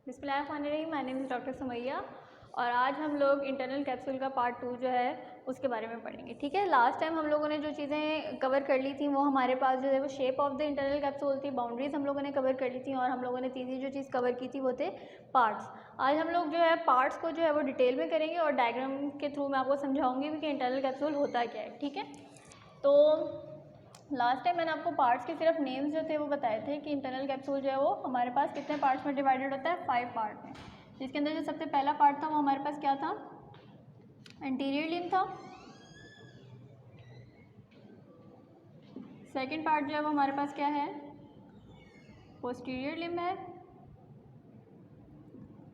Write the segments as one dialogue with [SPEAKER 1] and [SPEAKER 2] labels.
[SPEAKER 1] बिस्मिल्लाहिर्रहमानिर्रहीम। My name is doctor Sumaiya और आज हम लोग इंटरनल कैप्सूल का पार्ट 2 जो है उसके बारे में पढ़ेंगे। ठीक है, लास्ट टाइम हम लोगों ने जो चीज़ें कवर कर ली थी वो हमारे पास जो है वो shape of the internal capsule थी, बाउंड्रीज हम लोगों ने कवर कर ली थी और हम लोगों ने तीसरी जो चीज़ कवर की थी वो थे पार्ट्स। आज हम लोग जो है पार्ट्स को जो है वो डिटेल में करेंगे और डायग्राम के थ्रू मैं आपको समझाऊँगी कि इंटरनल कैप्सूल होता क्या है। ठीक है, तो लास्ट टाइम मैंने आपको पार्ट्स के सिर्फ नेम्स जो थे वो बताए थे कि इंटरनल कैप्सूल जो है वो हमारे पास कितने पार्ट्स में डिवाइडेड होता है, 5 पार्ट में, जिसके अंदर जो सबसे पहला पार्ट था वो हमारे पास क्या था, एंटीरियर लिम्ब था। सेकंड पार्ट जो है वो हमारे पास क्या है, पोस्टीरियर लिम्ब है।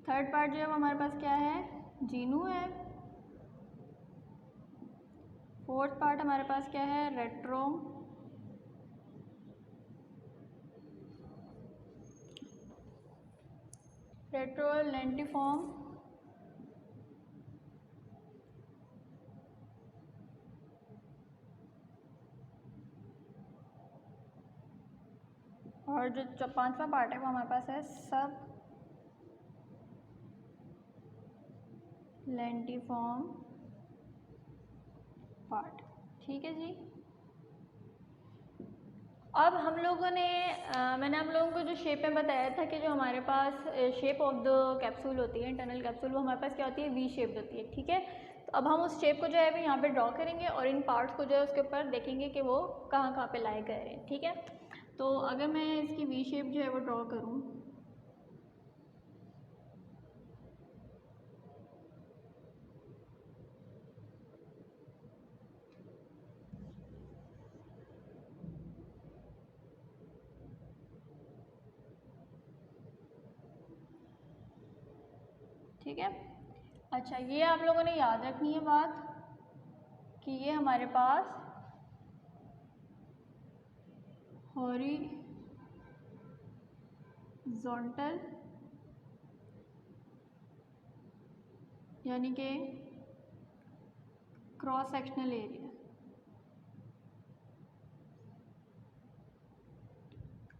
[SPEAKER 1] थर्ड पार्ट जो है वो हमारे पास क्या है, जीनू है। फोर्थ पार्ट हमारे पास क्या है, रेट्रो। लेंटिफॉर्म। और जो पांचवा पार्ट है वो हमारे पास है सब लेंटिफॉर्म पार्ट। ठीक है जी। अब हम लोगों ने मैंने हम लोगों को जो शेप में बताया था कि जो हमारे पास शेप ऑफ द कैप्सूल होती है, इंटरनल कैप्सूल, वो हमारे पास क्या होती है, वी शेप होती है। ठीक है, तो अब हम उस शेप को जो है अभी यहाँ पे ड्रॉ करेंगे और इन पार्ट्स को जो है उसके ऊपर देखेंगे कि वो कहाँ कहाँ पे लाए गए हैं। ठीक है, तो अगर मैं इसकी वी शेप जो है वो ड्रॉ करूँ, ठीक है। अच्छा, ये आप लोगों ने याद रखनी है बात कि ये हमारे पास हॉरिजॉन्टल यानी कि cross sectional area,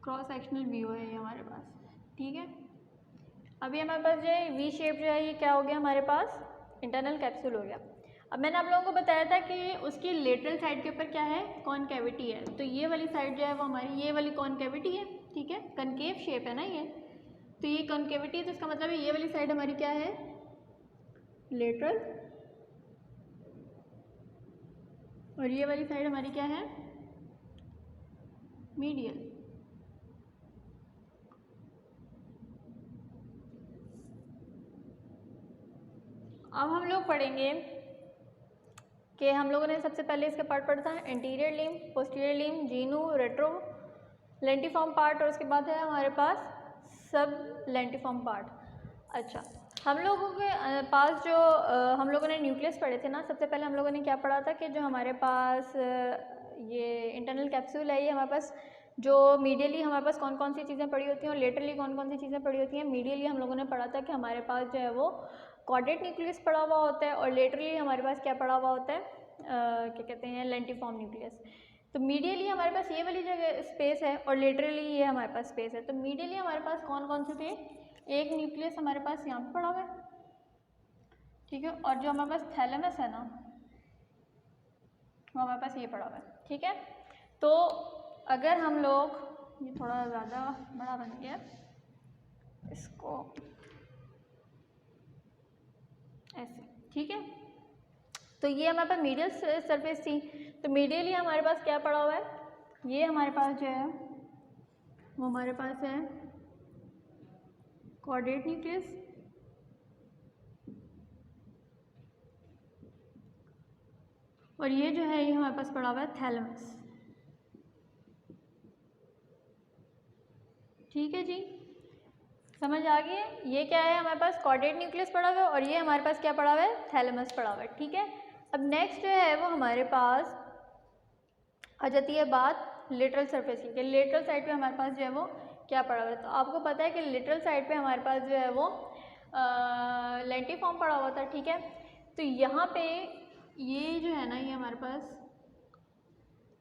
[SPEAKER 1] cross sectional view है ये हमारे पास। ठीक है, अभी हमारे पास जो है वी शेप जो है ये क्या हो गया, हमारे पास इंटरनल कैप्सूल हो गया। अब मैंने आप लोगों को बताया था कि उसकी लेटरल साइड के ऊपर क्या है, कॉनकेविटी है। तो ये वाली साइड जो है वो हमारी ये वाली कॉनकेविटी है। ठीक है, कनकेव शेप है ना ये, तो ये कॉनकेविटी है, तो इसका मतलब है ये वाली साइड हमारी क्या है, लेटरल, और ये वाली साइड हमारी क्या है, मीडियल। अब हम लोग पढ़ेंगे कि हम लोगों ने सबसे पहले इसका पार्ट पढ़ा था anterior limb, posterior limb, genu, retrolentiform part, और उसके बाद है हमारे पास सब लेंटिफॉर्म पार्ट। अच्छा, हम लोगों के पास जो हम लोगों ने न्यूक्लियस पढ़े थे ना, सबसे पहले हम लोगों ने क्या पढ़ा था कि जो हमारे पास ये इंटरनल कैप्सूल है, ये हमारे पास जो मीडियली हमारे पास कौन कौन सी चीज़ें पड़ी होती हैं और लेटरली कौन कौन सी चीज़ें पड़ी होती हैं। मीडियली हम लोगों ने पढ़ा था कि हमारे पास जो है वो क्वाड्रेट न्यूक्लियस पड़ा हुआ होता है और लेटरली हमारे पास क्या पड़ा हुआ होता है, क्या कहते हैं, लेंटिफॉर्म न्यूक्लियस। तो मीडियली हमारे पास ये वाली जगह स्पेस है और लेटरली ये हमारे पास स्पेस है। तो मीडियली हमारे पास कौन कौन से थे, एक न्यूक्लियस हमारे पास यहाँ पे पड़ा हुआ है, ठीक है, और जो हमारे पास थैलेमस है ना वो हमारे पास ये पड़ा हुआ है। ठीक है, तो अगर हम लोग, ये थोड़ा ज़्यादा बड़ा बन गया, इसको ऐसे, ठीक है, तो ये हमारे पास मीडियल सरफेस थी। तो मीडियली हमारे पास क्या पड़ा हुआ है, ये हमारे पास जो है वो हमारे पास है क्वाड्रेट न्यूक्लियस, और ये जो है ये हमारे पास पड़ा हुआ है थैलेमस। ठीक है जी, समझ आ गई है। ये क्या है, हमारे पास क्वाड्रेट न्यूक्लियस पड़ा हुआ है और ये हमारे पास क्या पड़ा हुआ है, थैलेमस पड़ा हुआ है। ठीक है, अब नेक्स्ट जो है वो हमारे पास आ जाती है बात लेटरल सरफेस की। लेटरल साइड पे हमारे पास जो है वो क्या पड़ा हुआ है, तो आपको पता है कि लेटरल साइड पे हमारे पास जो है वो लेंटिफॉर्म पड़ा हुआ था। ठीक है, तो यहाँ पे ये जो है ना, ये हमारे पास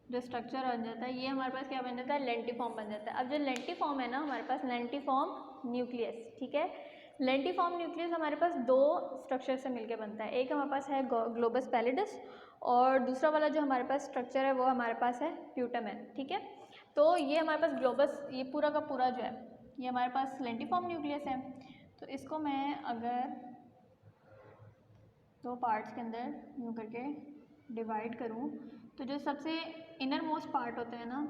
[SPEAKER 1] जो स्ट्रक्चर बन जाता है, ये हमारे पास क्या बन जाता है, लेंटिफॉर्म बन जाता है। अब जो लेंटिफॉर्म है ना हमारे पास, लेंटिफॉर्म न्यूक्लियस, ठीक है, लेंटिफॉर्म न्यूक्लियस हमारे पास दो स्ट्रक्चर से मिलकर बनता है। एक हमारे पास है ग्लोबस पैलिडस और दूसरा वाला जो हमारे पास स्ट्रक्चर है वो हमारे पास है प्यूटामेन। ठीक है, तो ये हमारे पास ग्लोबस, ये पूरा का पूरा जो है ये हमारे पास लेंटिफॉर्म न्यूक्लियस है। तो इसको मैं अगर दो पार्ट्स के अंदर यूँ करके डिवाइड करूँ तो जो सबसे इनर मोस्ट पार्ट होता है ना,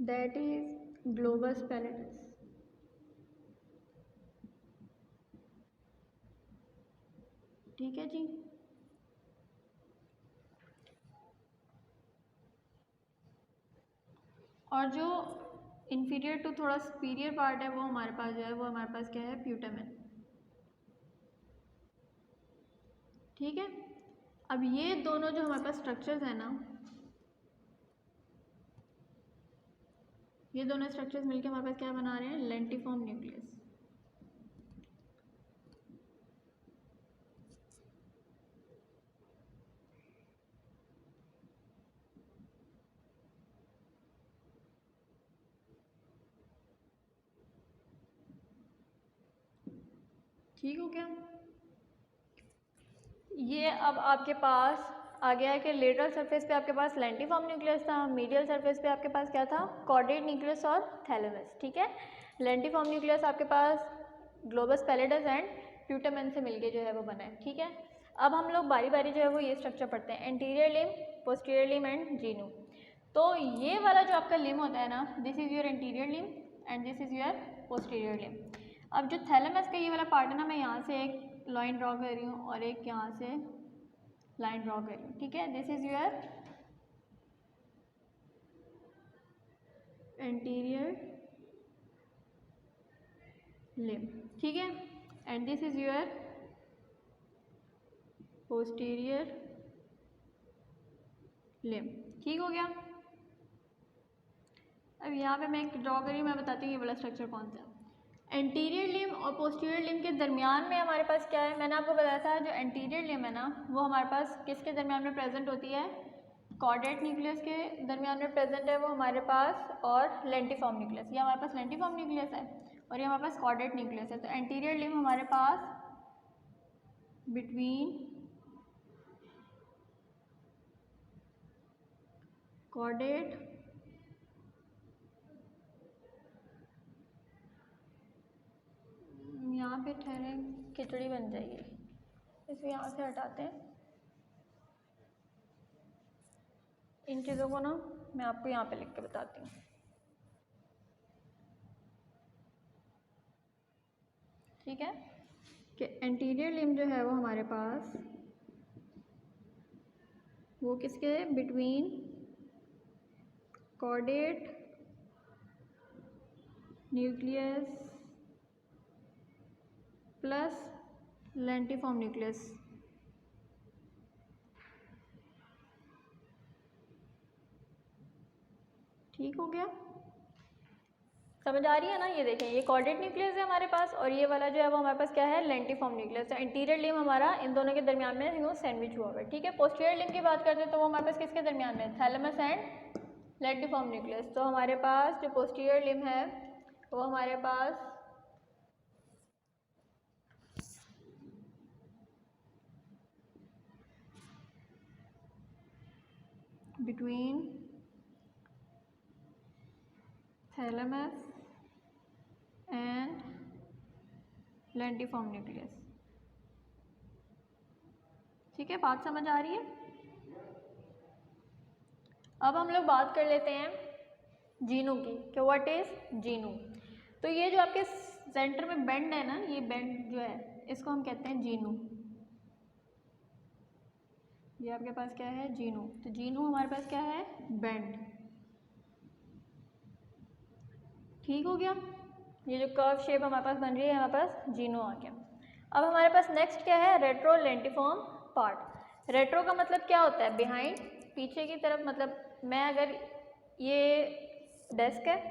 [SPEAKER 1] दैट इज ग्लोबस पैलिडस। ठीक है जी, और जो इंफीरियर टू थोड़ा सुपीरियर पार्ट है वो हमारे पास जो है वो हमारे पास क्या है, प्यूटामेन। ठीक है, अब ये दोनों जो हमारे पास स्ट्रक्चर्स हैं ना, ये दोनों स्ट्रक्चर्स मिलकर हमारे पास क्या बना रहे हैं, लेंटिफॉर्म न्यूक्लियस। ठीक हो गया। ये अब आपके पास आ गया है कि लेटरल सरफेस पे आपके पास लेंटिफॉर्म न्यूक्लियस था, मीडियल सरफेस पे आपके पास क्या था, कॉर्डेट न्यूक्लियस और थैलेमस। ठीक है, लेंटिफॉर्म न्यूक्लियस आपके पास ग्लोबस पैलिडस एंड प्यूटामेन से मिलके जो है वो बना है। ठीक है, अब हम लोग बारी बारी जो है वो ये स्ट्रक्चर पढ़ते हैं, anterior limb, posterior limb and Jinu. तो ये वाला जो आपका लिम्ब होता है ना, this is your anterior limb and this is your posterior limb. अब जो थैलेमस का ये वाला पार्ट है ना, मैं यहाँ से एक लाइन ड्रॉ कर रही हूँ और एक यहाँ से लाइन ड्रॉ कर रही हूँ। ठीक है, this is your anterior limb. ठीक है, and this is your posterior limb. ठीक हो गया। अब यहाँ पे मैं एक ड्रॉ करी, मैं बताती हूँ ये वाला स्ट्रक्चर कौन सा है। एंटीरियर लिम्ब और पोस्टीरियर लिम्ब के दरमियान में हमारे पास क्या है, मैंने आपको बताया था जो एंटीरियर लिम्ब है ना वो हमारे पास किसके दरमियान में प्रेजेंट होती है, कॉर्डेट न्यूक्लियस के दरमियान में प्रेजेंट है वो हमारे पास, और लेंटिफॉर्म न्यूक्लियस, ये हमारे पास लेंटिफॉर्म न्यूक्लियस है और ये हमारे पास कॉर्डेट न्यूक्लियस है। तो एंटीरियर लिम्ब हमारे पास बिटवीन कॉर्डेट यहाँ पे ठहरे, खिचड़ी बन जाएगी, इसको यहाँ से हटाते हैं। इन चीज़ों को ना मैं आपको यहाँ पे लिख के बताती हूँ। ठीक है, कि एंटीरियर लिम्ब जो है वो हमारे पास वो किसके, between caudate nucleus plus lentiform nucleus. ठीक हो गया, समझ आ रही है ना। ये देखें, ये कॉर्डेट न्यूक्लियस है हमारे पास और ये वाला जो है वो हमारे पास क्या है, लेंटिफॉर्म न्यूक्लियस। तो एंटीरियर लिम्ब हमारा इन दोनों के दरमियान में यूँ सैंडविच हुआ हुआ है। ठीक है, पोस्टीरियर लिम्ब की बात करते हैं तो वो हमारे पास किसके दरमियान में, थैलेमस एंड लेंटिफॉर्म न्यूक्लियस। तो हमारे पास जो पोस्टीरियर लिम्ब है वो हमारे पास between thalamus and lentiform nucleus. ठीक है, बात समझ आ रही है। अब हम लोग बात कर लेते हैं जीनू की, कि व्हाट इज जीनू। तो ये जो आपके सेंटर में बेंड है ना, ये बेंड जो है इसको हम कहते हैं जीनू। ये आपके पास क्या है, जीनू। तो जीनू हमारे पास क्या है, बेंड। ठीक हो गया, ये जो कर्व शेप हमारे पास बन रही है हमारे पास जीनू आ गया। अब हमारे पास नेक्स्ट क्या है, रेट्रो लेंटिफॉर्म पार्ट। रेट्रो का मतलब क्या होता है, बिहाइंड, पीछे की तरफ। मतलब मैं अगर ये डेस्क है,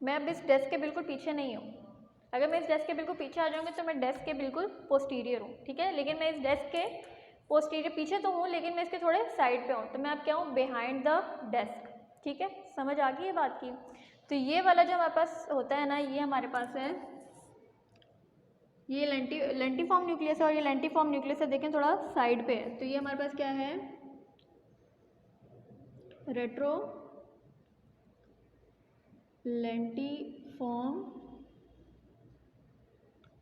[SPEAKER 1] मैं अब इस डेस्क के बिल्कुल पीछे नहीं हूँ। अगर मैं इस डेस्क के बिल्कुल पीछे आ जाऊँगी तो मैं डेस्क के बिल्कुल पोस्टीरियर हूँ। ठीक है, लेकिन मैं इस डेस्क के पोस्टीरियर पीछे तो हूँ लेकिन मैं इसके थोड़े साइड पे हूँ, तो मैं अब क्या हूँ, बिहाइंड द डेस्क। ठीक है, समझ आ गई ये बात की। तो ये वाला जो हमारे पास होता है ना, ये हमारे पास है ये लेंटिफॉर्म न्यूक्लियस है और ये लेंटिफॉर्म न्यूक्लियस है, देखें थोड़ा साइड पे है। तो ये हमारे पास क्या है, रेट्रो लेंटिफॉर्म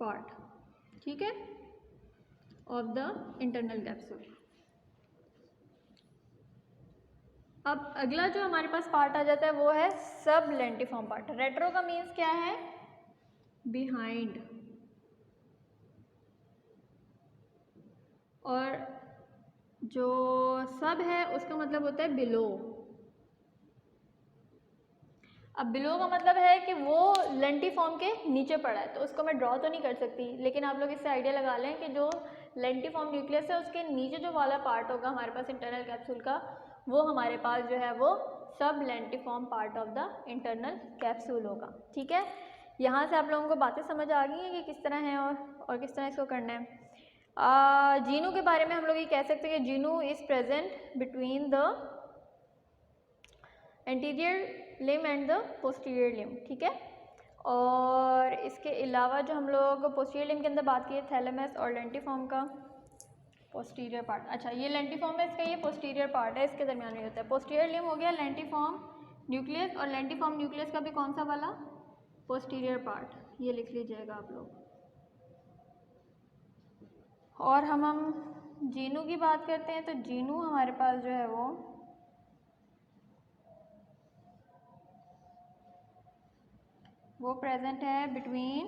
[SPEAKER 1] पार्ट, ठीक है, ऑफ द इंटरनल कैप्सूल। अब अगला जो हमारे पास पार्ट आ जाता है वो है सब लेंटिफॉर्म पार्ट। रेट्रो का मीन्स क्या है, बिहाइंड, और जो सब है उसका मतलब होता है बिलो। अब बिलो का मतलब है कि वो लेंटिफॉर्म के नीचे पड़ा है, तो उसको मैं ड्रॉ तो नहीं कर सकती, लेकिन आप लोग इससे आइडिया लगा लें कि जो लेंटिफॉर्म न्यूक्लियस है उसके नीचे जो वाला पार्ट होगा हमारे पास इंटरनल कैप्सूल का, वो हमारे पास जो है वो सब lentiform part of the internal capsule होगा, ठीक है। यहाँ से आप लोगों को बातें समझ आ गई हैं कि किस तरह है और किस तरह इसको करना है। जीनू के बारे में हम लोग ये कह सकते हैं कि genu is present between the anterior limb and the posterior limb, ठीक है। और इसके अलावा जो हम लोग पोस्टीरियर लिम के अंदर बात की है, थैलेमस और लेंटिफॉर्म का पोस्टीरियर पार्ट। अच्छा, ये लेंटिफॉर्म है, इसका ये पोस्टीरियर पार्ट है, इसके दरमियान में होता है। पोस्टीरियर लिम हो गया लेंटिफॉर्म न्यूक्लियस, और लेंटिफॉर्म न्यूक्लियस का भी कौन सा वाला, पोस्टीरियर पार्ट, ये लिख लीजिएगा आप लोग। और हम जीनू की बात करते हैं, तो जीनू हमारे पास जो है वो प्रेजेंट है between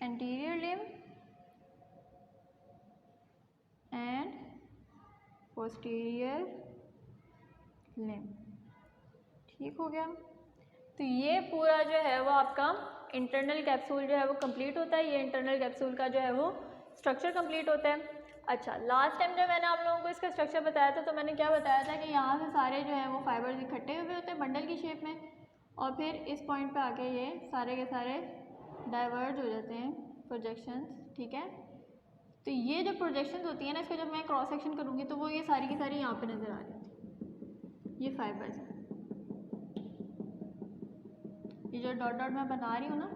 [SPEAKER 1] anterior limb and posterior limb, ठीक हो गया। तो ये पूरा जो है वो आपका इंटरनल कैप्सूल जो है वो कंप्लीट होता है। ये इंटरनल कैप्सूल का जो है वो स्ट्रक्चर कंप्लीट होता है। अच्छा, लास्ट टाइम जब मैंने आप लोगों को इसका स्ट्रक्चर बताया था, तो मैंने क्या बताया था कि यहाँ से सारे जो है वो फाइबर्स इकट्ठे हुए होते हैं बंडल की शेप में, और फिर इस पॉइंट पे आके ये सारे के सारे डाइवर्ज हो जाते हैं, प्रोजेक्शंस, ठीक है। तो ये जो प्रोजेक्शंस होती है ना, इसको जब मैं क्रॉस सेक्शन करूँगी तो वो ये सारी की सारी यहाँ पे नज़र आ रही थी, ये फाइबर्स हैं, ये जो डॉट डॉट मैं बना रही हूँ ना,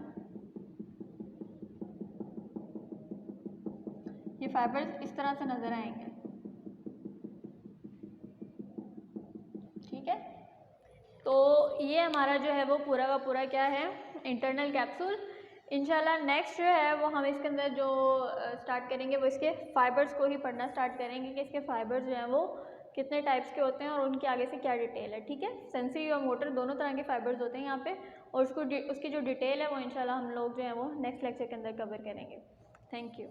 [SPEAKER 1] ये फाइबर्स इस तरह से नज़र आएंगे, ठीक है। तो ये हमारा जो है वो पूरा का पूरा क्या है, इंटरनल कैप्सूल। इंशाल्लाह नेक्स्ट जो है वो हम इसके अंदर जो स्टार्ट करेंगे वो इसके फाइबर्स को ही पढ़ना स्टार्ट करेंगे कि इसके फाइबर्स जो हैं वो कितने टाइप्स के होते हैं और उनके आगे से क्या डिटेल है, ठीक है। सेंसिटिव और मोटर दोनों तरह के फाइबर्स होते हैं यहाँ पे, और उसकी जो डिटेल है वो इंशाल्लाह हम लोग जो है वो नेक्स्ट लेक्चर के अंदर कवर करेंगे। Thank you.